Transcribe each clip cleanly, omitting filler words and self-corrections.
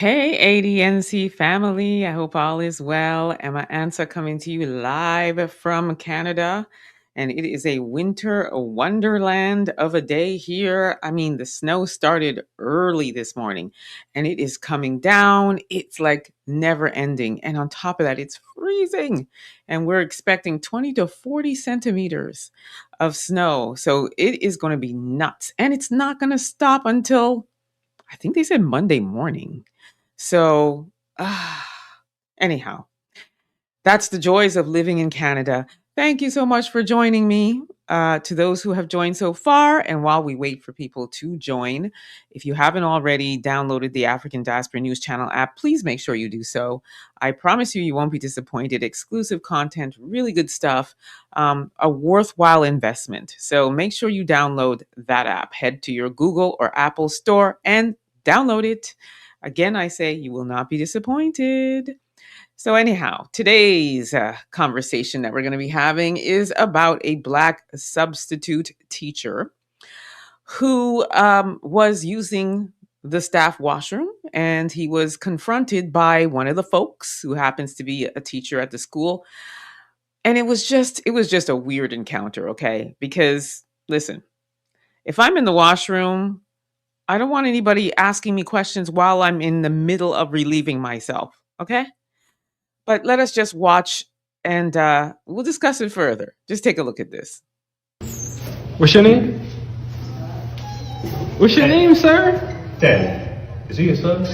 Hey, ADNC family. I hope all is well. Emma Ansah coming to you live from Canada. And it is a winter wonderland of a day here. I mean, the snow started early this morning and it is coming down. It's like never ending. And on top of that, it's freezing. And we're expecting 20 to 40 centimeters of snow. So it is going to be nuts. And it's not going to stop until I think they said Monday morning. So, anyhow, that's the joys of living in Canada. Thank you so much for joining me. To those who have joined so far, and while we wait for people to join, if you haven't already downloaded the African Diaspora News Channel app, please make sure you do so. I promise you, you won't be disappointed. Exclusive content, really good stuff, a worthwhile investment. So make sure you download that app. Head to your Google or Apple store and download it. Again, I say you will not be disappointed. So, anyhow, today's conversation that we're going to be having is about a Black substitute teacher who was using the staff washroom, and he was confronted by one of the folks who happens to be a teacher at the school. And it was just a weird encounter, okay? Because listen, if I'm in the washroom, I don't want anybody asking me questions while I'm in the middle of relieving myself, okay? But let us just watch and we'll discuss it further. Just take a look at this. What's your name? What's your name, sir? Ted. Is he a son?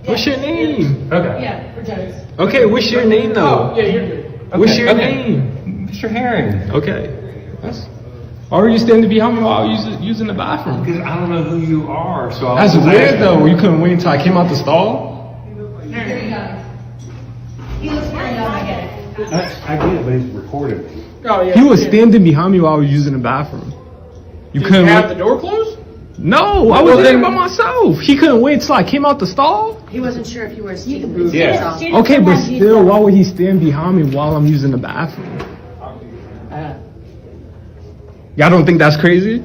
What's your name? Okay. Yeah, we're Joe's. Okay, what's your name though? Oh, yeah, you're good. What's your Okay. name? Mr. Herring. Okay. Why were you standing behind me while I was using the bathroom? Because I don't know who you are, so I That's was weird asking. though. You couldn't wait until I came out the stall? Here you go. He looks very young, I get it. I get it, but he's recorded. Oh, yeah. He was standing behind me while I was using the bathroom. You Did couldn't you have wait. the door closed? No, I was there by myself. He couldn't wait till I came out the stall. He wasn't sure if you were a student. Yeah. Okay, but still, why would he stand behind me while I'm using the bathroom? Y'all don't think that's crazy?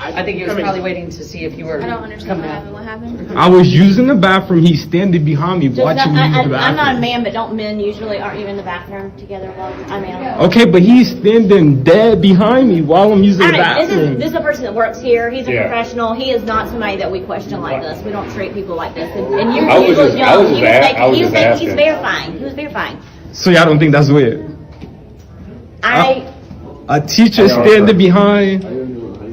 I think he was probably waiting to see if you were. I don't understand coming what out. happened. What happened? I was using the bathroom. He's standing behind me watching me use the I'm not a bathroom. man, but don't men usually aren't you in the bathroom together while I mean? Okay, but he's standing dead behind me while I'm using the This bathroom. is a person that works here. He's a Yeah. professional. He is not somebody that we question like this. We don't treat people like this. And you, I was you look just- young. I was He just was a- making- I was he was just making- asking. He's verifying. He was verifying. So y'all don't think that's weird? I A teacher standing behind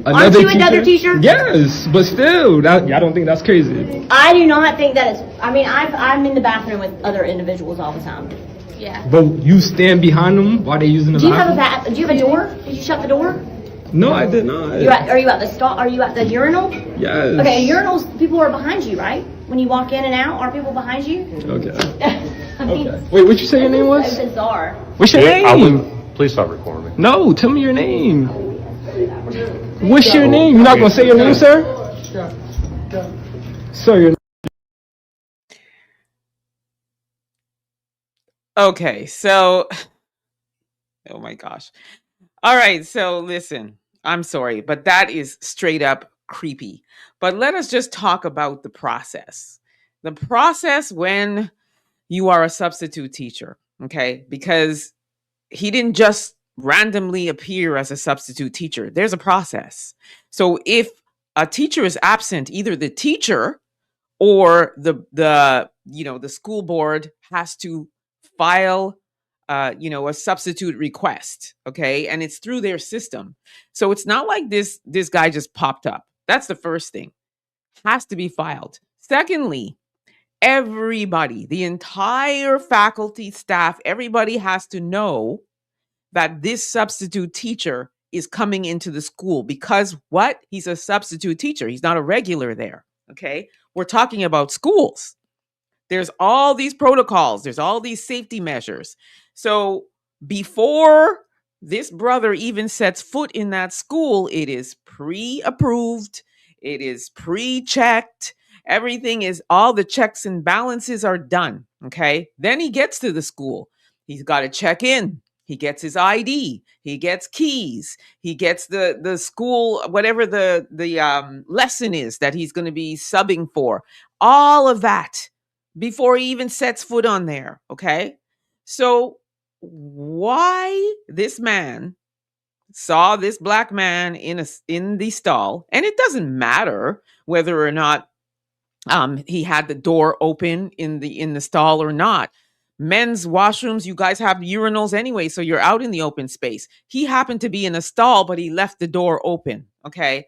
Aren't you another teacher? Yes, but still, y'all don't think that's crazy? I do not think that it's. I mean, I'm in the bathroom with other individuals all the time. Yeah. But you stand behind them while they're using the Do you have bathroom? Do you have a door? Did you shut the door? No, I did not. Are you at the stall? Are you at the urinal? Yes. Okay, urinals. People are behind you, right? When you walk in and out, are people behind you? Okay. I mean, Okay. Wait, what you say your name was? It's bizarre. What's your name? Please stop recording me. No, tell me your name. What's your name? You're not gonna say your name, sir? Sir, your Okay, so oh my gosh. All right, so listen, I'm sorry, but that is straight up creepy. But let us just talk about the process. The process when you are a substitute teacher, okay? Because he didn't just randomly appear as a substitute teacher. There's a process. So if a teacher is absent, either the teacher or the school board has to file a substitute request, okay? And it's through their system. So it's not like this guy just popped up. That's the first thing. Has to be filed. Secondly, everybody, the entire faculty, staff, everybody has to know that this substitute teacher is coming into the school because what? He's a substitute teacher. He's not a regular there, okay? We're talking about schools. There's all these protocols. There's all these safety measures. So before this brother even sets foot in that school, it is pre-approved. It is pre-checked. Everything is, all the checks and balances are done, okay? Then he gets to the school. He's got to check in. He gets his ID. He gets keys. He gets the school, whatever the lesson is that he's going to be subbing for. all of that before he even sets foot on there. Okay. So why this man saw this black man in the stall, and it doesn't matter whether or not he had the door open in the stall or not. Men's washrooms, you guys have urinals anyway, so you're out in the open space. He happened to be in a stall, but he left the door open. Okay.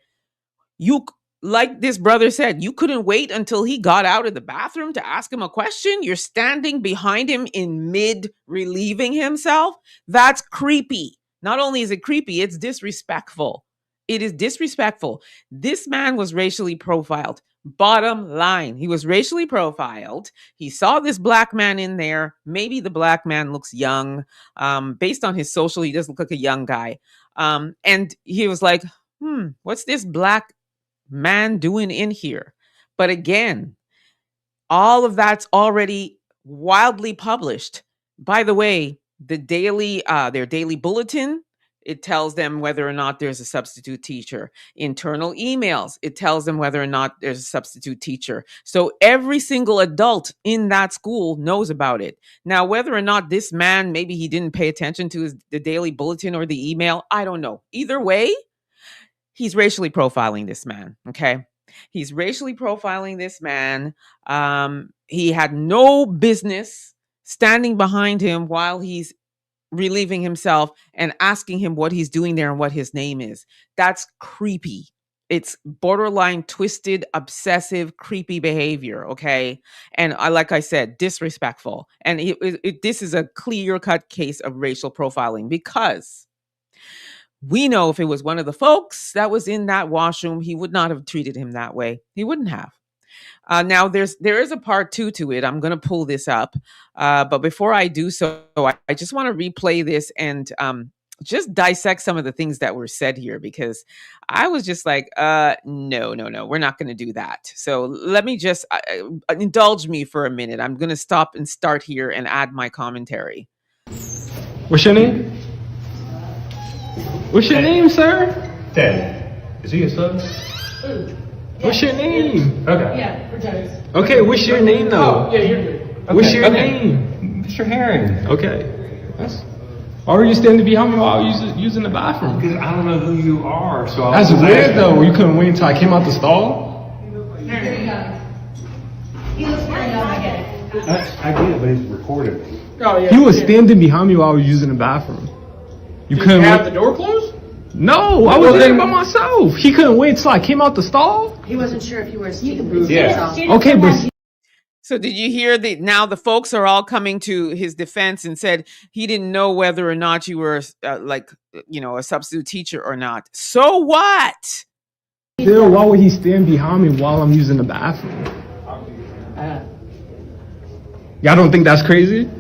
You, like this brother said, you couldn't wait until he got out of the bathroom to ask him a question. You're standing behind him in mid relieving himself. That's creepy. Not only is it creepy, it's disrespectful. It is disrespectful. This man was racially profiled. Bottom line, he was racially profiled. He saw this black man in there. Maybe the black man looks young. Based on his social, he doesn't look like a young guy. And he was like, what's this black man doing in here? But again, all of that's already wildly published. By the way, the daily their daily bulletin, it tells them whether or not there's a substitute teacher. Internal emails, it tells them whether or not there's a substitute teacher. So every single adult in that school knows about it. Now, whether or not this man, maybe he didn't pay attention to the daily bulletin or the email, I don't know. Either way, he's racially profiling this man. Okay. He's racially profiling this man. He had no business standing behind him while he's relieving himself and asking him what he's doing there and what his name is. That's creepy. It's borderline twisted, obsessive, creepy behavior. Okay. And like I said, disrespectful. And this is a clear-cut case of racial profiling, because we know if it was one of the folks that was in that washroom, he would not have treated him that way. He wouldn't have. Now, there is a part two to it. I'm going to pull this up. But before I do so, I just want to replay this and just dissect some of the things that were said here, because I was just like, no, we're not going to do that. So let me just indulge me for a minute. I'm going to stop and start here and add my commentary. What's your name? What's your name, sir? Ted, is he a son? What's your name? Okay. Yeah, for jokes. Okay, what's your name though? Yeah, you're good. What's your name? Mr. Herring. Okay. Why were you standing behind me while I was using the bathroom? Because I don't know who you are, so I That's was weird asking. though. You couldn't wait until I came out the stall? Very young. He looks very young, I get it. I get it, but he's recording me. Oh, yeah. He was standing behind me while I was using the bathroom. You Did couldn't you have wait. the door closed? No, I was there by myself. He couldn't wait till I came out the stall. He wasn't sure if you were a student. Yeah. Okay, but So did you hear now the folks are all coming to his defense and said he didn't know whether or not you were a substitute teacher or not. So what? still, why would he stand behind me while I'm using the bathroom? Y'all don't think that's crazy?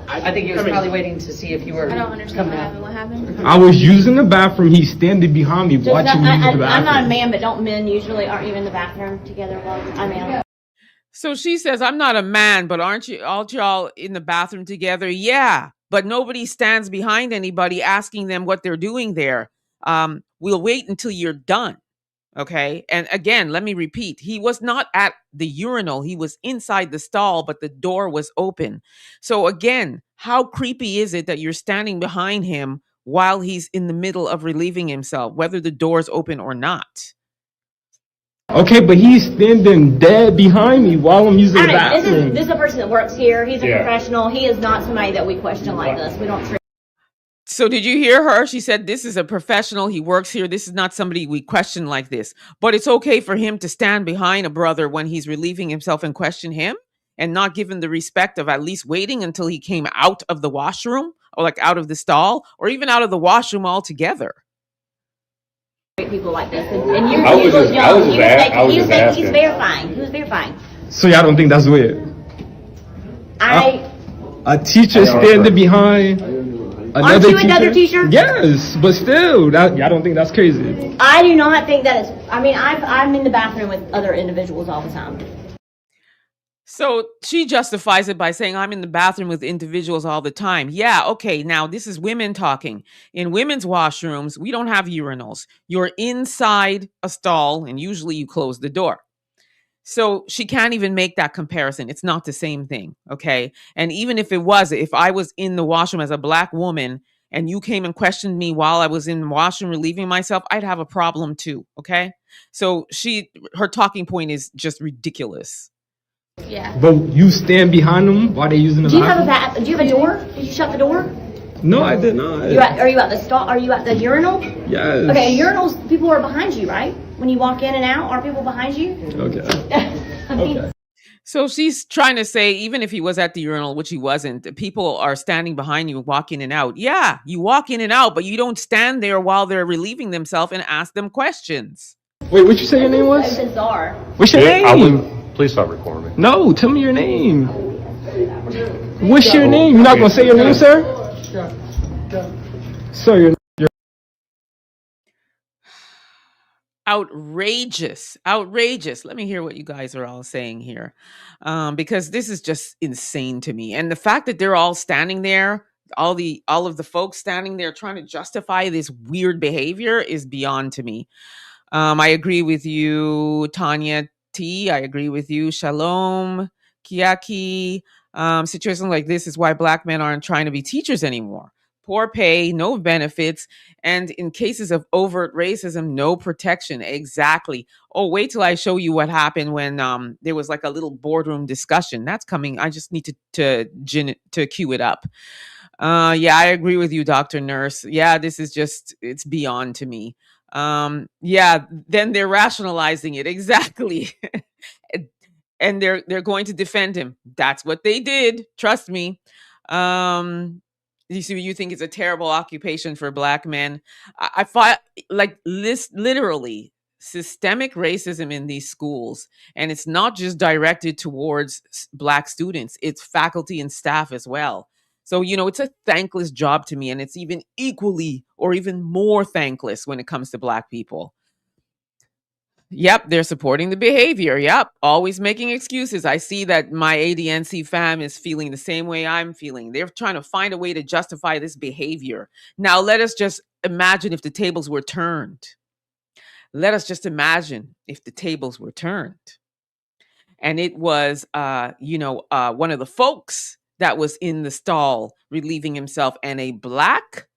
I think he was probably waiting to see if you were. I don't understand what happened. What happened? I was using the bathroom. He's standing behind me watching me use the bathroom. I'm not a man, but don't men usually aren't you in the bathroom together? Well, I mean, So she says, I'm not a man, but aren't y'all in the bathroom together? Yeah, but nobody stands behind anybody asking them what they're doing there. We'll wait until you're done. Okay. And again, let me repeat, he was not at the urinal. He was inside the stall, but the door was open. So again, how creepy is it that you're standing behind him while he's in the middle of relieving himself, whether the door's open or not? Okay, but he's standing dead behind me while I'm using the bathroom. this is a person that works here. He's a Yeah. professional. He is not somebody that we question like this. We don't treat. So did you hear her? She said, this is a professional. He works here. This is not somebody we question like this. But it's okay for him to stand behind a brother when he's relieving himself and question him and not give him the respect of at least waiting until he came out of the washroom or like out of the stall or even out of the washroom altogether. People like this, and you I was look just- young. I was just He was asking. verifying. He was verifying. So y'all don't think that's weird? A teacher standing behind Aren't you another teacher? Yes, but still, y'all don't think that's crazy? I do not think that it's. I mean, I'm in the bathroom with other individuals all the time. So she justifies it by saying, I'm in the bathroom with individuals all the time. Yeah, okay, now this is women talking. In women's washrooms, we don't have urinals. You're inside a stall, and usually you close the door. So she can't even make that comparison. It's not the same thing. Okay. And even if it was, if I was in the washroom as a Black woman and you came and questioned me while I was in the washroom relieving myself, I'd have a problem too. Okay. So her talking point is just ridiculous. Yeah. But you stand behind them while they're using the Do you have bathroom? do you have a door? Did you shut the door? No, I did not. Are you at the stall? Are you at the urinal? Yes. Okay, urinals, people are behind you, right? When you walk in and out, are people behind you? Okay. I mean, Okay. So she's trying to say, even if he was at the urinal, which he wasn't, people are standing behind you, walk in and out. Yeah, you walk in and out, but you don't stand there while they're relieving themselves and ask them questions. Wait, what you say your name was? so bizarre. What's your Yeah, name? please stop recording me. No, tell me your name. What's your name? You're not gonna say your name, sir? Sir, your Outrageous. Let me hear what you guys are all saying here, because this is just insane to me. And the fact that they're all standing there, all of the folks standing there trying to justify this weird behavior is beyond to me. I agree with you, Tanya T. I agree with you, Shalom, Kiaki. Situations like this is why Black men aren't trying to be teachers anymore. Poor pay, no benefits, and in cases of overt racism, no protection. Exactly. Oh, wait till I show you what happened when there was like a little boardroom discussion. That's coming. I just need to cue it up. Yeah, I agree with you, Dr. Nurse. Yeah, this is just, it's beyond to me. Yeah, then they're rationalizing it. Exactly. And they're going to defend him. That's what they did. Trust me. You think it's a terrible occupation for Black men. I find like this literally systemic racism in these schools, and it's not just directed towards Black students, it's faculty and staff as well. So, it's a thankless job to me, and it's even equally or even more thankless when it comes to Black people. Yep, they're supporting the behavior. Yep, always making excuses. I see that my ADNC fam is feeling the same way I'm feeling. They're trying to find a way to justify this behavior. Now, let us just imagine if the tables were turned. Let us just imagine if the tables were turned. And it was, one of the folks that was in the stall relieving himself, and a Black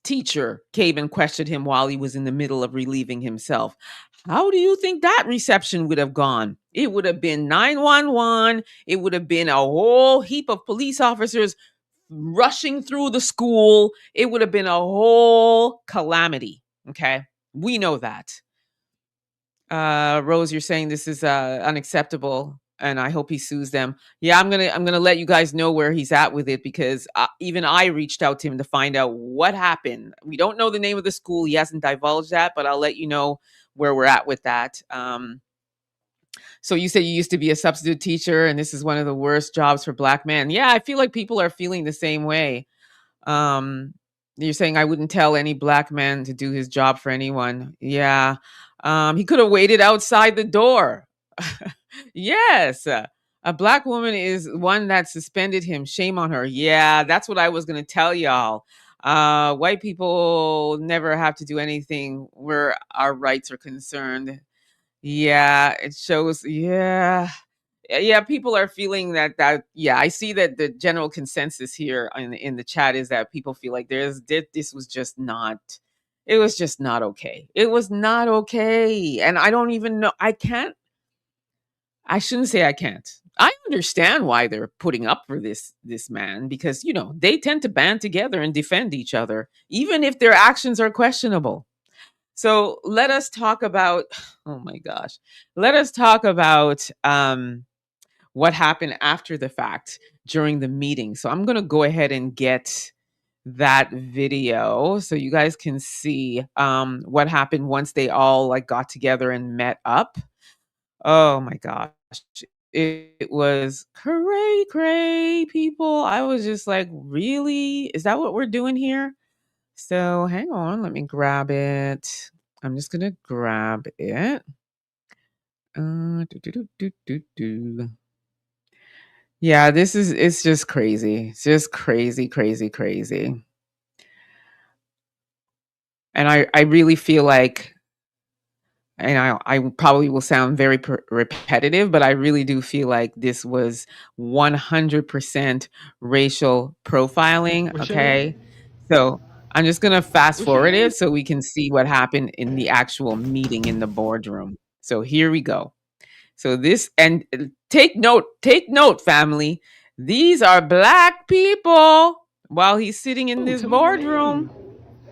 teacher came and questioned him while he was in the middle of relieving himself. How do you think that reception would have gone? It would have been 911. It would have been a whole heap of police officers rushing through the school. It would have been a whole calamity. Okay. We know that. Rose, you're saying this is unacceptable, and I hope he sues them. Yeah, I'm gonna let you guys know where he's at with it, because even I reached out to him to find out what happened. We don't know the name of the school. He hasn't divulged that, but I'll let you know where we're at with that. So you said you used to be a substitute teacher, and this is one of the worst jobs for Black men. Yeah, I feel like people are feeling the same way. Um, you're saying I wouldn't tell any Black man to do his job for anyone. Yeah. He could have waited outside the door. Yes. A Black woman is one that suspended him. Shame on her. Yeah, that's what I was going to tell y'all. White people never have to do anything where our rights are concerned. Yeah, it shows. Yeah, people are feeling that yeah, I see that the general consensus here in the chat is that people feel like this was just not, it was just not okay. It was not okay. And I don't even know, I shouldn't say I can't. I understand why they're putting up for this man, because they tend to band together and defend each other even if their actions are questionable. So let us talk about oh my gosh. Let us talk about what happened after the fact during the meeting. So I'm going to go ahead and get that video so you guys can see what happened once they all like got together and met up. Oh my gosh. It was cray people. I was just like, really? Is that what we're doing here? So hang on, let me grab it. I'm just going to grab it. Do, do, do, do, do. Yeah, it's just crazy. It's just crazy. And I really feel like and I probably will sound very repetitive, but I really do feel like this was 100% racial profiling. What's your name? Okay. So I'm just going to fast What's your forward name? it so we can see what happened in the actual meeting in the boardroom. So here we go. So this, and take note, family. These are black people while he's sitting in Oh, this tell me your boardroom.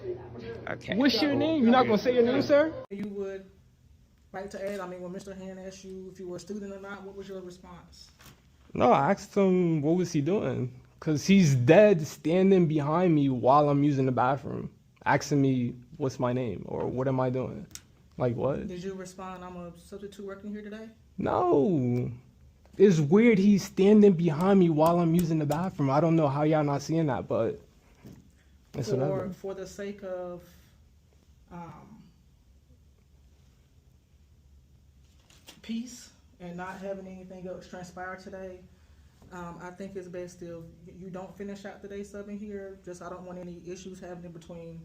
name. Okay. What's your name? You're not gonna say your name, sir? You would like to add, I mean, when Mr. Hand asked you if you were a student or not, what was your response? No, I asked him what was he doing, cause he's dead standing behind me while I'm using the bathroom, asking me what's my name or what am I doing. Like what? Did you respond, I'm a substitute working here today? No. It's weird he's standing behind me while I'm using the bathroom. I don't know how y'all not seeing that, but it's whatever. For the sake of peace and not having anything else transpire today, I think it's best if you don't finish out the day subbing here. Just I don't want any issues happening between,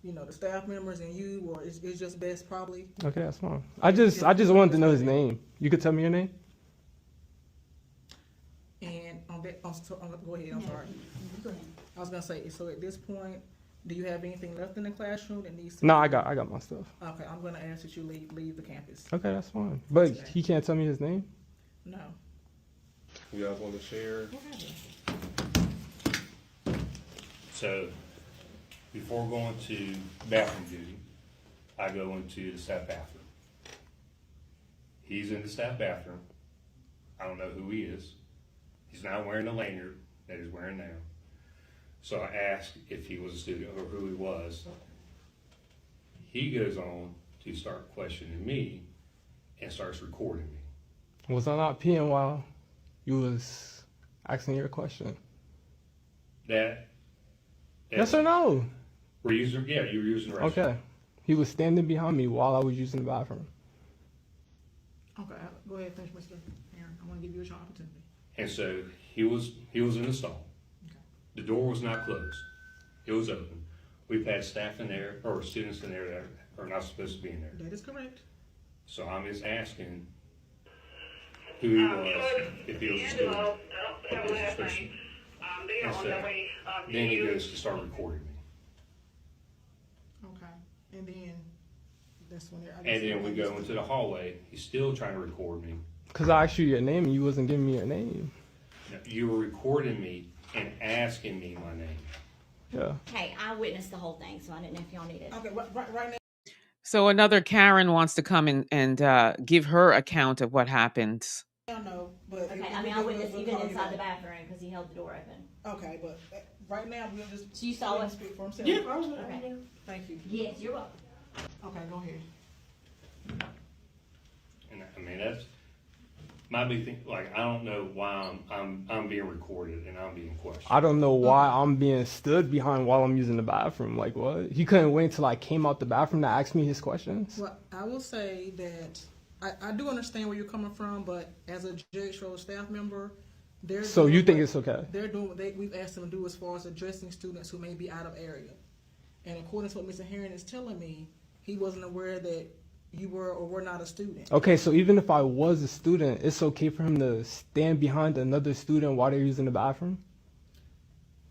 you know, the staff members and you, or it's just best probably. Okay, that's fine. I just wanted to know his name. You could tell me your name? And on that, go ahead. I'm sorry. Go ahead. I was gonna say, so at this point, do you have anything left in the classroom that needs to? No, I got my stuff. Okay, I'm gonna ask that you leave the campus. Okay, that's fine. But he can't tell me his name? No. You guys want to share? So, before going to bathroom duty, I go into the staff bathroom. He's in the staff bathroom. I don't know who he is. He's not wearing the lanyard that he's wearing now. So I asked if he was a student or who he was. He goes on to start questioning me and starts recording me. Was I not peeing while you was asking your question? Yes or no? We're using, yeah, you were using the restroom. Okay. He was standing behind me while I was using the bathroom. Okay, go ahead, finish, Mr. Aaron. I want to give you a opportunity. And so he was in the stall. Okay. The door was not closed. It was open. We've had staff in there, or students in there that are not supposed to be in there. That is correct. So I'm just asking who he was, if he was a student, what his suspicion. And so then he goes to start recording me. Okay, and then that's when And then we go into the hallway. He's still trying to record me. Because I asked you your name and you wasn't giving me your name. You were recording me and asking me my name. Yeah. Hey, I witnessed the whole thing, so I didn't know if y'all needed. Okay, right now. So another Karen wants to come and give her account of what happened. No, but Okay, I mean, I witnessed even inside the bathroom because he held the door open. Okay, but right now we'll just. So you saw let him it? speak for himself. Yeah. Okay. Thank you. Yes, you're welcome. Okay, go ahead. And I mean, that's my big thing. Like, I don't know why I'm being recorded and I'm being questioned. I don't know why I'm being stood behind while I'm using the bathroom. Like what? He couldn't wait until I came out the bathroom to ask me his questions? Well, I will say that I do understand where you're coming from, but as a Judge Road staff member, they're So doing you think what it's okay? They're doing what we've asked them to do as far as addressing students who may be out of area. And according to what Mr. Herring is telling me, he wasn't aware that you were or were not a student. Okay, so even if I was a student, it's okay for him to stand behind another student while they're using the bathroom?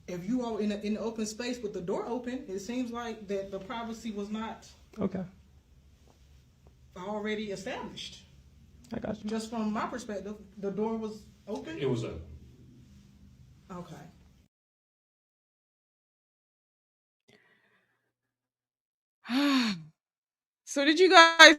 If you are in an open space with the door open, it seems like that the privacy was not Okay, already established. I got you. Just from my perspective, the door was open. It was open. Okay. So did you guys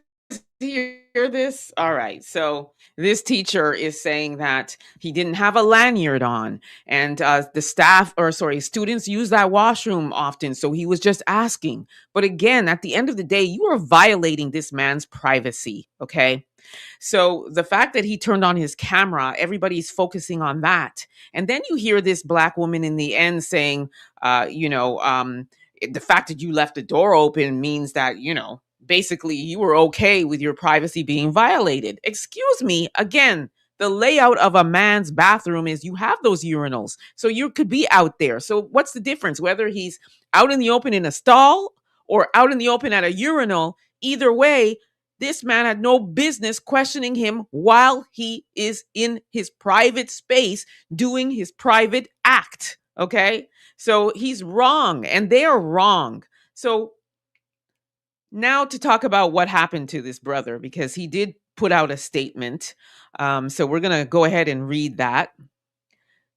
hear this? All right. So this teacher is saying that he didn't have a lanyard on, and the students use that washroom often. So he was just asking. But again, at the end of the day, you are violating this man's privacy. Okay. So the fact that he turned on his camera, everybody's focusing on that. And then you hear this black woman in the end saying, the fact that you left the door open means that, basically you were okay with your privacy being violated. Excuse me, again, the layout of a man's bathroom is you have those urinals. So you could be out there. So what's the difference? Whether he's out in the open in a stall or out in the open at a urinal, either way, This man had no business questioning him while he is in his private space doing his private act. Okay. So he's wrong and they are wrong. So now to talk about what happened to this brother, because he did put out a statement. So we're going to go ahead and read that.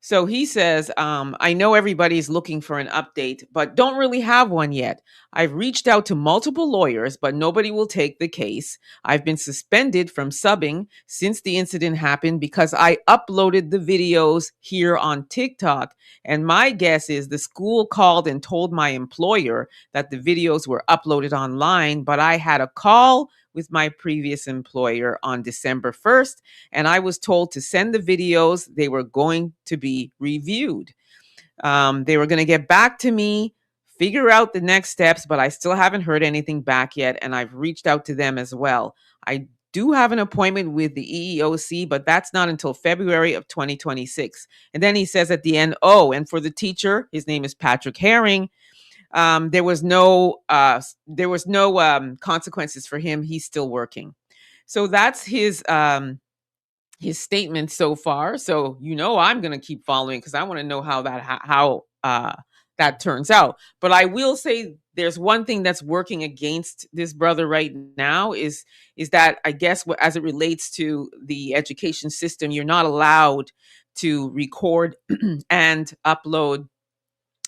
So he says, I know everybody's looking for an update, but don't really have one yet. I've reached out to multiple lawyers, but nobody will take the case. I've been suspended from subbing since the incident happened because I uploaded the videos here on TikTok. And my guess is the school called and told my employer that the videos were uploaded online, but I had a call with my previous employer on December 1st, and I was told to send the videos. They were going to be reviewed. They were going to get back to me, figure out the next steps, but I still haven't heard anything back yet, and I've reached out to them as well. I do have an appointment with the EEOC, but that's not until February of 2026. And then he says at the end, oh, and for the teacher, his name is Patrick Herring, there was no consequences for him. He's still working. So that's his statement so far. So I'm going to keep following because I want to know how that turns out. But I will say there's one thing that's working against this brother right now is that I guess as it relates to the education system, you're not allowed to record and upload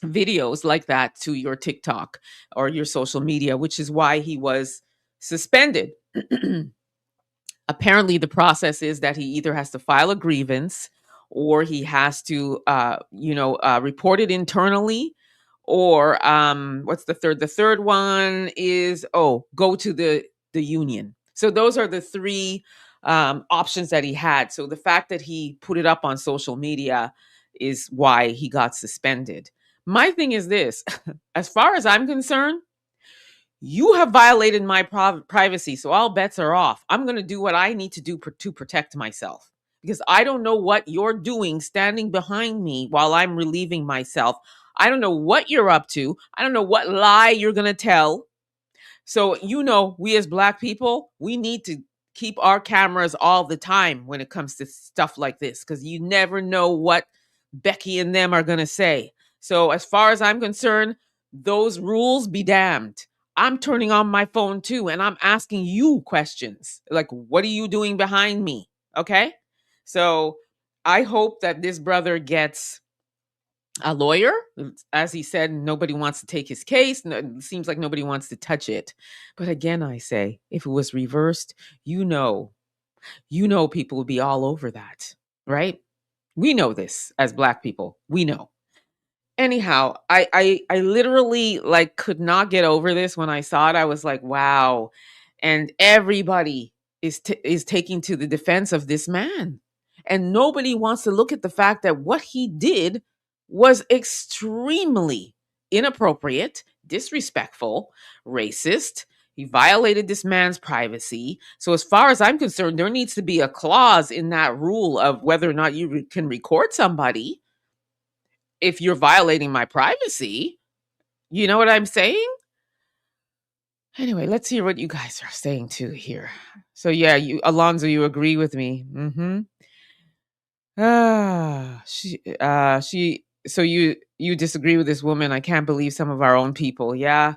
videos like that to your TikTok or your social media, which is why he was suspended. Apparently, the process is that he either has to file a grievance or he has to, report it internally. Or what's the third? The third one is, go to the union. So those are the three options that he had. So the fact that he put it up on social media is why he got suspended. My thing is this, as far as I'm concerned, you have violated my privacy, so all bets are off. I'm going to do what I need to do to protect myself because I don't know what you're doing standing behind me while I'm relieving myself. I don't know what you're up to. I don't know what lie you're going to tell. So, we as Black people, we need to keep our cameras all the time when it comes to stuff like this because you never know what Becky and them are going to say. So as far as I'm concerned, those rules be damned. I'm turning on my phone too, and I'm asking you questions. Like, what are you doing behind me? Okay? So I hope that this brother gets a lawyer. As he said, nobody wants to take his case. It seems like nobody wants to touch it. But again, I say, if it was reversed, people would be all over that, right? We know this as Black people. We know. Anyhow, I literally could not get over this when I saw it. I was like, wow. And everybody is taking to the defense of this man. And nobody wants to look at the fact that what he did was extremely inappropriate, disrespectful, racist. He violated this man's privacy. So as far as I'm concerned, there needs to be a clause in that rule of whether or not you can record somebody if you're violating my privacy. You know what I'm saying? Anyway, let's hear what you guys are saying too here. So yeah, Alonzo, you agree with me. Mm-hmm. So you disagree with this woman. I can't believe some of our own people. Yeah.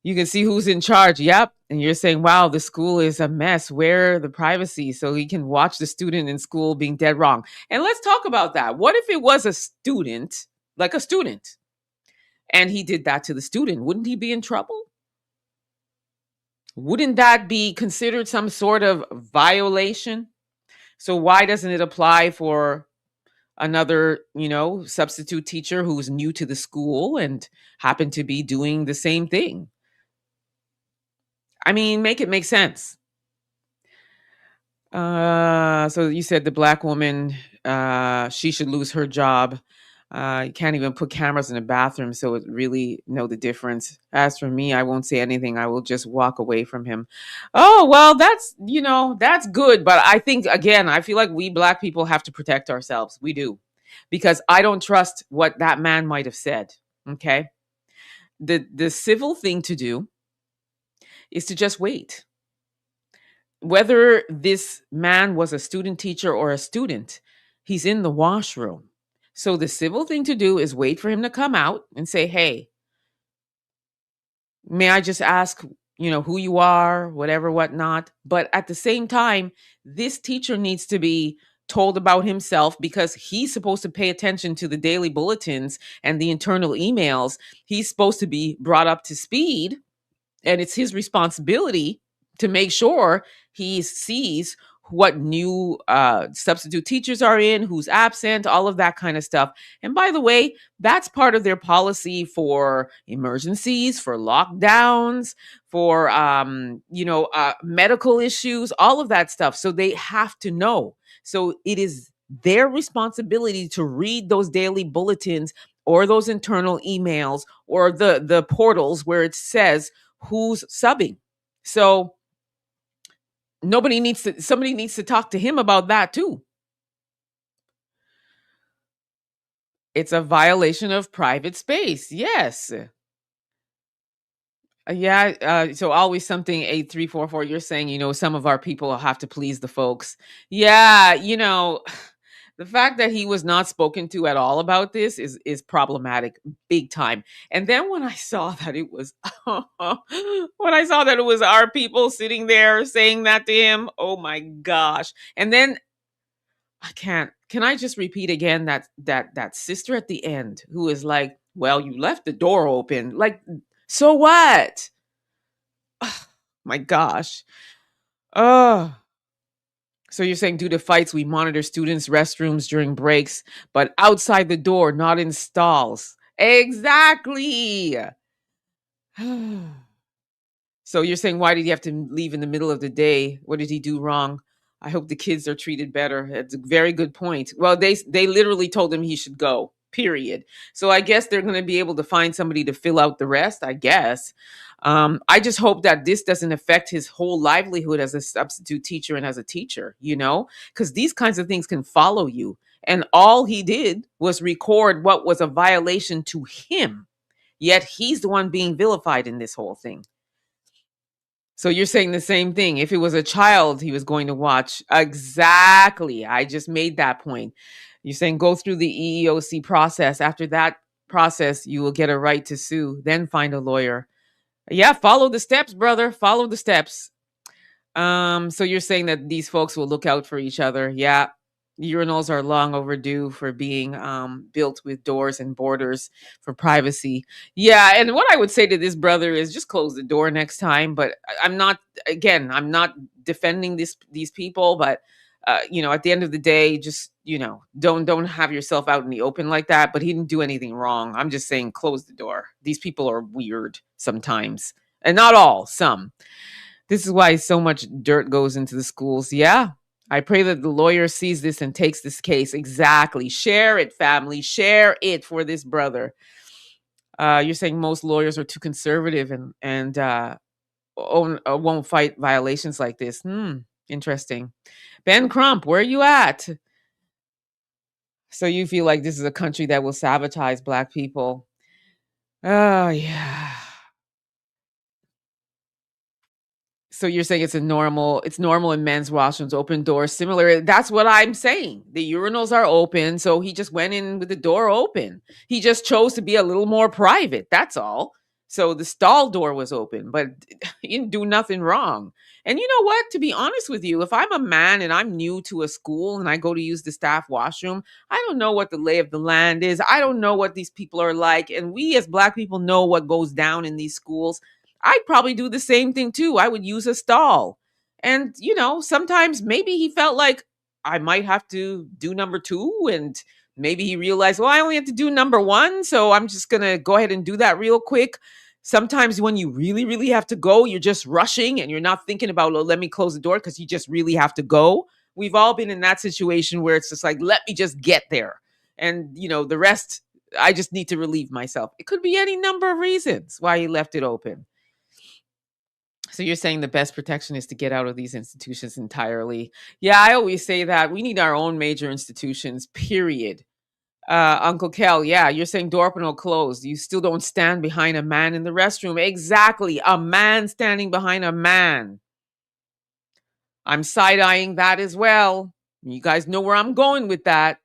You can see who's in charge. Yep. And you're saying, wow, the school is a mess. Where the privacy? So he can watch the student in school being dead wrong. And let's talk about that. What if it was a student, and he did that to the student? Wouldn't he be in trouble? Wouldn't that be considered some sort of violation? So why doesn't it apply for another, substitute teacher who's new to the school and happened to be doing the same thing? I mean, make it make sense. So you said the Black woman, she should lose her job. You can't even put cameras in a bathroom, so it really know the difference. As for me, I won't say anything. I will just walk away from him. Oh, well, that's good. But I think, again, I feel like we Black people have to protect ourselves. We do. Because I don't trust what that man might have said. Okay? The civil thing to do is to just wait. whether this man was a student teacher or a student, he's in the washroom. So the civil thing to do is wait for him to come out and say, hey, may I just ask, who you are, whatever, whatnot. But at the same time, this teacher needs to be told about himself because he's supposed to pay attention to the daily bulletins and the internal emails. He's supposed to be brought up to speed, and it's his responsibility to make sure he sees what new substitute teachers are in, who's absent, all of that kind of stuff. And by the way, that's part of their policy for emergencies, for lockdowns, for medical issues, all of that stuff. So they have to know. So it is their responsibility to read those daily bulletins or those internal emails or the portals where it says who's subbing. So somebody needs to talk to him about that too. It's a violation of private space. Yes. Yeah. So always something 8344. You're saying, some of our people have to please the folks. Yeah. The fact that he was not spoken to at all about this is problematic, big time. And then when I saw that it was our people sitting there saying that to him, oh my gosh. And then I can't. Can I just repeat again that sister at the end who is like, well, you left the door open. Like, so what? My gosh. Oh. So you're saying due to fights, we monitor students' restrooms during breaks, but outside the door, not in stalls. Exactly. So you're saying, why did he have to leave in the middle of the day? What did he do wrong? I hope the kids are treated better. That's a very good point. Well, they literally told him he should go, period. So I guess they're going to be able to find somebody to fill out the rest, I guess. I just hope that this doesn't affect his whole livelihood as a substitute teacher and as a teacher, because these kinds of things can follow you. And all he did was record what was a violation to him. Yet he's the one being vilified in this whole thing. So you're saying the same thing. If it was a child he was going to watch. Exactly. I just made that point. You're saying go through the EEOC process. After that process, you will get a right to sue, then find a lawyer. Yeah, follow the steps, brother. Follow the steps. So you're saying that these folks will look out for each other. Yeah. Urinals are long overdue for being built with doors and borders for privacy. Yeah, and what I would say to this brother is just close the door next time. But I'm not defending these people, but at the end of the day, just don't have yourself out in the open like that. But he didn't do anything wrong. I'm just saying close the door. These people are weird sometimes, and not all, some. This is why so much dirt goes into the schools. Yeah. I pray that the lawyer sees this and takes this case. Exactly. Share it, family. Share it for this brother. You're saying most lawyers are too conservative and won't fight violations like this. Interesting. Ben Crump, where are you at? So you feel like this is a country that will sabotage Black people? Oh, yeah. So you're saying it's normal in men's washrooms, open doors, similar. That's what I'm saying. The urinals are open. So he just went in with the door open. He just chose to be a little more private. That's all. So the stall door was open, but he didn't do nothing wrong. And you know what? To be honest with you, if I'm a man and I'm new to a school and I go to use the staff washroom, I don't know what the lay of the land is. I don't know what these people are like. And we as Black people know what goes down in these schools. I'd probably do the same thing too. I would use a stall. And, sometimes maybe he felt like I might have to do number 2. And maybe he realized, well, I only have to do number 1. So I'm just going to go ahead and do that real quick. Sometimes when you really, really have to go, you're just rushing and you're not thinking about, oh, let me close the door because you just really have to go. We've all been in that situation where it's just like, let me just get there. And, the rest, I just need to relieve myself. It could be any number of reasons why he left it open. So you're saying the best protection is to get out of these institutions entirely. Yeah, I always say that. We need our own major institutions, period. Uncle Kel, yeah, you're saying door open or closed. You still don't stand behind a man in the restroom. Exactly. A man standing behind a man. I'm side-eyeing that as well. You guys know where I'm going with that.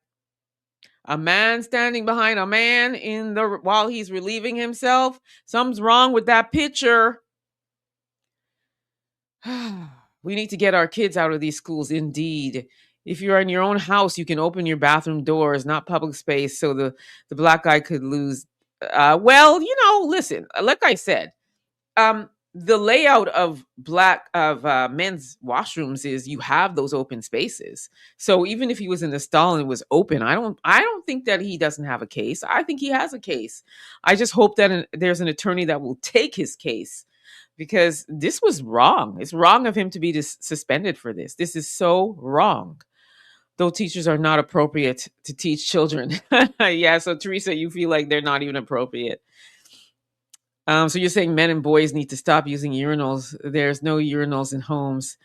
A man standing behind a man while he's relieving himself. Something's wrong with that picture. We need to get our kids out of these schools, indeed. If you're in your own house, you can open your bathroom doors, not public space, so the black guy could lose. Well, listen, like I said, the layout of men's washrooms is you have those open spaces. So even if he was in the stall and it was open, I don't think that he doesn't have a case. I think he has a case. I just hope that there's an attorney that will take his case, because this was wrong. It's wrong of him to be suspended for this. This is so wrong. Though teachers are not appropriate to teach children. Yeah, so Teresa, you feel like they're not even appropriate. So you're saying men and boys need to stop using urinals. There's no urinals in homes.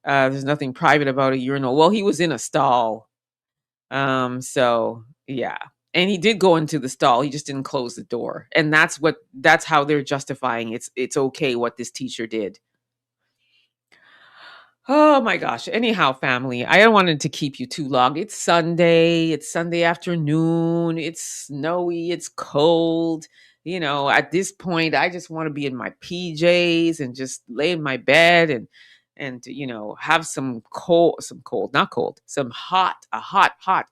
There's nothing private about a urinal. Well, he was in a stall. So yeah. And he did go into the stall. He just didn't close the door. And that's how they're justifying it's okay what this teacher did. Oh my gosh. Anyhow, family, I don't want to keep you too long. It's Sunday. It's Sunday afternoon. It's snowy. It's cold. At this point, I just want to be in my PJs and just lay in my bed and have some hot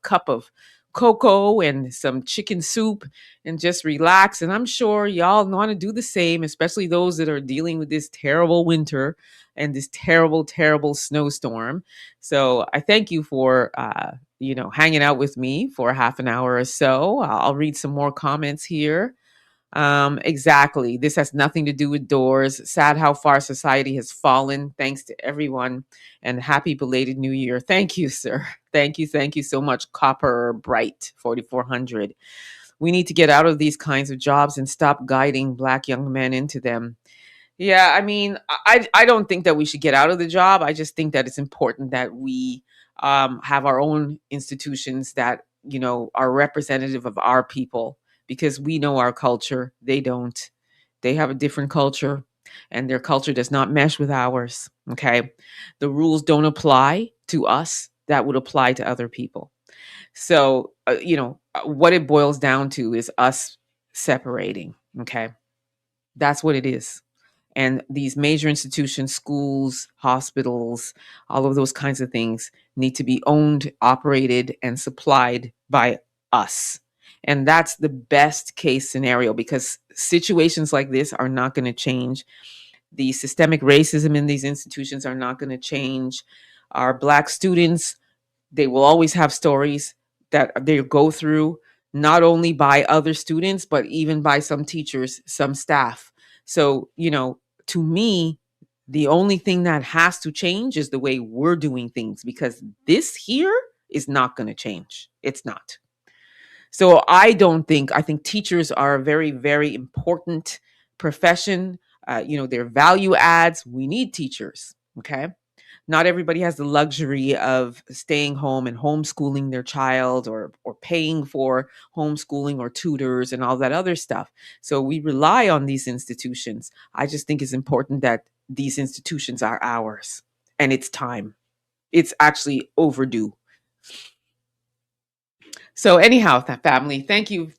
cup of cocoa and some chicken soup and just relax. And I'm sure y'all want to do the same, especially those that are dealing with this terrible winter and this terrible, terrible snowstorm. So I thank you for, hanging out with me for half an hour or so. I'll read some more comments here. Exactly. This has nothing to do with doors. Sad how far society has fallen. Thanks to everyone, and happy belated New Year. Thank you, sir. Thank you. Thank you so much. Copper Bright 4400. We need to get out of these kinds of jobs and stop guiding Black young men into them. Yeah, I mean, I don't think that we should get out of the job. I just think that it's important that we have our own institutions that, are representative of our people, because we know our culture. They don't. They have a different culture, and their culture does not mesh with ours. Okay. The rules don't apply to us that would apply to other people. So, what it boils down to is us separating. Okay. That's what it is. And these major institutions, schools, hospitals, all of those kinds of things need to be owned, operated, and supplied by us. And that's the best case scenario, because situations like this are not going to change. The systemic racism in these institutions are not going to change. Our Black students, they will always have stories that they go through, not only by other students, but even by some teachers, some staff. So, to me, the only thing that has to change is the way we're doing things, because this here is not going to change. It's not. So I think teachers are a very, very important profession. They're value adds. We need teachers. Okay. Not everybody has the luxury of staying home and homeschooling their child, or paying for homeschooling or tutors and all that other stuff. So we rely on these institutions. I just think it's important that these institutions are ours, and it's time. It's actually overdue. So anyhow, that family, thank you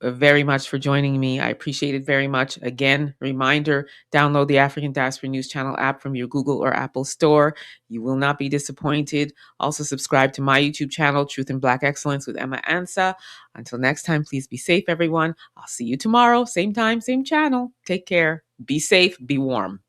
very much for joining me. I appreciate it very much. Again, reminder, download the African Diaspora News Channel app from your Google or Apple store. You will not be disappointed. Also subscribe to my YouTube channel, Truth and Black Excellence with Emma Ansah. Until next time, please be safe, everyone. I'll see you tomorrow, same time, same channel. Take care. Be safe, be warm.